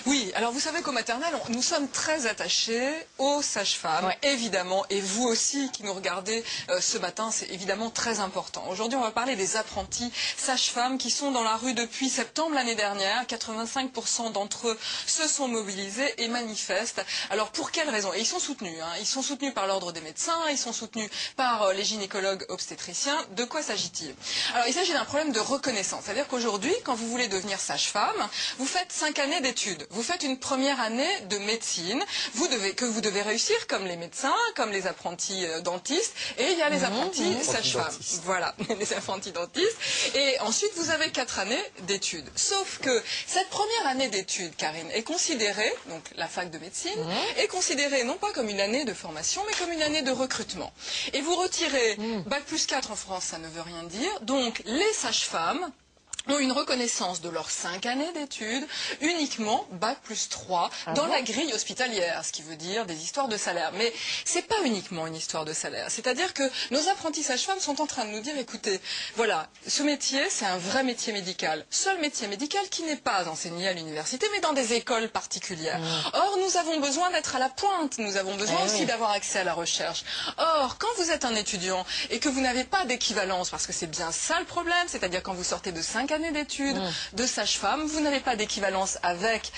Oui, alors vous savez qu'au maternel, nous sommes très attachés aux sages-femmes, évidemment, et vous aussi qui nous regardez ce matin, c'est évidemment très important. Aujourd'hui, on va parler des apprentis sages-femmes qui sont dans la rue depuis septembre l'année dernière. 85% d'entre eux se sont mobilisés et manifestent. Alors pour quelles raisons? Et ils sont soutenus, ils sont soutenus par l'ordre des médecins, ils sont soutenus par les gynécologues obstétriciens. De quoi s'agit-il? Alors il s'agit d'un problème de reconnaissance, c'est-à-dire qu'aujourd'hui, quand vous voulez devenir sage-femme, vous faites 5 années d'études. Vous faites une première année de médecine que vous devez réussir comme les médecins, comme les apprentis dentistes, et il y a les apprentis sages-femmes. Voilà, les apprentis dentistes. Et ensuite, vous avez 4 années d'études. Sauf que cette première année d'études, Karine, est considérée, donc la fac de médecine, est considérée non pas comme une année de formation, mais comme une année de recrutement. Et vous retirez Bac plus 4 en France, ça ne veut rien dire. Donc, les sages-femmes ont une reconnaissance de leurs 5 années d'études uniquement Bac plus 3 dans la grille hospitalière, ce qui veut dire des histoires de salaire. Mais c'est pas uniquement une histoire de salaire. C'est-à-dire que nos apprentis sages-femmes sont en train de nous dire, écoutez, voilà, ce métier, c'est un vrai métier médical. Seul métier médical qui n'est pas enseigné à l'université, mais dans des écoles particulières. Or, nous avons besoin d'être à la pointe. Nous avons besoin aussi d'avoir accès à la recherche. Or, quand vous êtes un étudiant et que vous n'avez pas d'équivalence, parce que c'est bien ça le problème, c'est-à-dire quand vous sortez de 5 années d'études de sage-femme, vous n'avez pas d'équivalence avec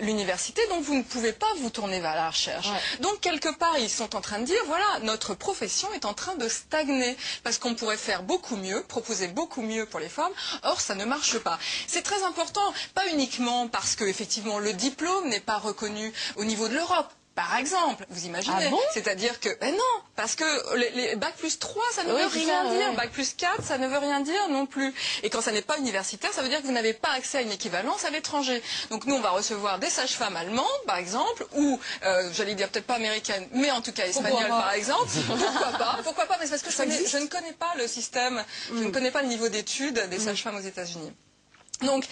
l'université, donc vous ne pouvez pas vous tourner vers la recherche. Donc quelque part, ils sont en train de dire, voilà, notre profession est en train de stagner, parce qu'on pourrait faire beaucoup mieux, proposer beaucoup mieux pour les femmes, or ça ne marche pas. C'est très important, pas uniquement parce que effectivement le diplôme n'est pas reconnu au niveau de l'Europe. Par exemple, vous imaginez, c'est-à-dire que, ben non, parce que les Bac plus 3, ça ne veut rien dire, Bac plus 4, ça ne veut rien dire non plus. Et quand ça n'est pas universitaire, ça veut dire que vous n'avez pas accès à une équivalence à l'étranger. Donc nous, on va recevoir des sages-femmes allemandes, par exemple, ou, j'allais dire peut-être pas américaines, mais en tout cas espagnoles, par exemple. Pourquoi pas, mais c'est parce que je ne connais pas le système, je ne connais pas le niveau d'études des sages-femmes aux États-Unis. Donc,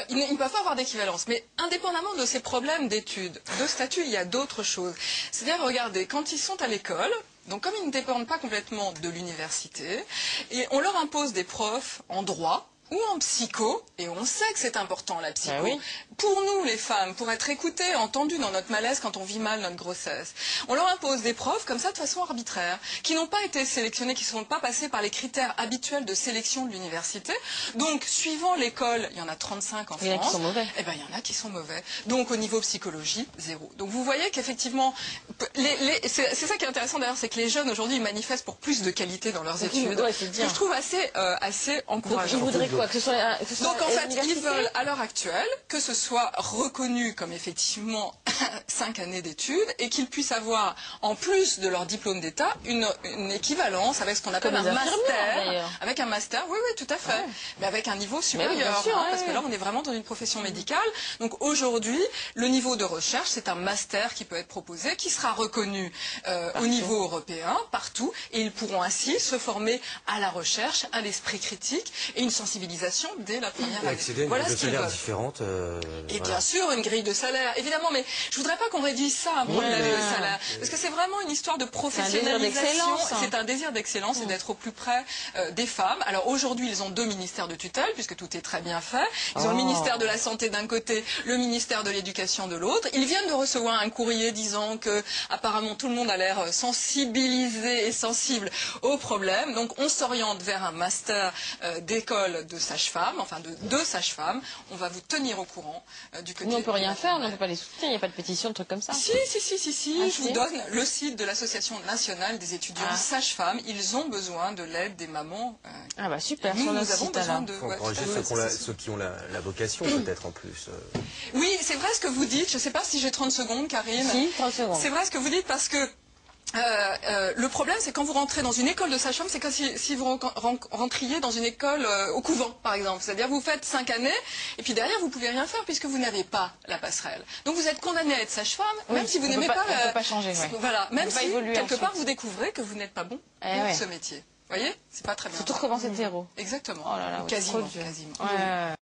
ils ne peuvent pas avoir d'équivalence. Mais indépendamment de ces problèmes d'études, de statut, il y a d'autres choses. C'est-à-dire, regardez, quand ils sont à l'école, donc comme ils ne dépendent pas complètement de l'université, et on leur impose des profs en droit, ou en psycho, et on sait que c'est important la psycho, pour nous les femmes, pour être écoutées, entendues dans notre malaise quand on vit mal notre grossesse. On leur impose des profs comme ça de façon arbitraire, qui n'ont pas été sélectionnés, qui ne sont pas passés par les critères habituels de sélection de l'université. Donc, suivant l'école, il y en a 35 en France. Il y en a qui sont mauvais. Eh ben, il y en a qui sont mauvais. Donc, au niveau psychologie, 0. Donc, vous voyez qu'effectivement, c'est ça qui est intéressant d'ailleurs, c'est que les jeunes aujourd'hui, ils manifestent pour plus de qualité dans leurs études. Que je trouve assez encourageant. Donc, donc en fait, ils veulent à l'heure actuelle que ce soit reconnu comme effectivement 5 années d'études et qu'ils puissent avoir, en plus de leur diplôme d'État, une équivalence avec ce qu'on appelle un master. Avec un master, oui, tout à fait. Mais avec un niveau supérieur, parce que là, on est vraiment dans une profession médicale. Donc aujourd'hui, le niveau de recherche, c'est un master qui peut être proposé, qui sera reconnu au niveau européen, partout, et ils pourront ainsi se former à la recherche, à l'esprit critique et une sensibilisation dès la première année. Accéder à une grille de salaire différente. Et bien sûr, une grille de salaire, évidemment, mais je voudrais pas qu'on réduise ça à un problème de salaire, parce que c'est vraiment une histoire de professionnalisation, c'est un désir d'excellence et d'être au plus près des femmes. Alors aujourd'hui, ils ont 2 ministères de tutelle, puisque tout est très bien fait. Ils ont le ministère de la Santé d'un côté, le ministère de l'Éducation de l'autre. Ils viennent de recevoir un courrier disant que apparemment tout le monde a l'air sensibilisé et sensible au problème. Donc on s'oriente vers un master d'école de sages-femmes, enfin de 2 sages-femmes. On va vous tenir au courant du côté. Nous, on peut rien faire, on ne peut pas les soutenir, il n'y a pas de pétition, de trucs comme ça. Si, je vous donne le site de l'Association nationale des étudiants sages-femmes. Ils ont besoin de l'aide des mamans. Ah bah super, nous avons besoin de... Il faut encourager ceux qui ont la vocation peut-être en plus. Oui, c'est vrai ce que vous dites. Je ne sais pas si j'ai 30 secondes, Karine. Si, 30 secondes. C'est vrai ce que vous dites parce que le problème, c'est quand vous rentrez dans une école de sage-femme, c'est comme si vous rentriez dans une école au couvent, par exemple. C'est-à-dire vous faites 5 années, et puis derrière, vous pouvez rien faire puisque vous n'avez pas la passerelle. Donc vous êtes condamné à être sage-femme, même si vous n'aimez pas... On ne peut pas changer, Voilà, même si, quelque part, vous découvrez que vous n'êtes pas bon pour ce métier. Vous voyez? C'est pas très bien. Faut tout recommencer de zéro. Exactement. Oh là là, quasiment.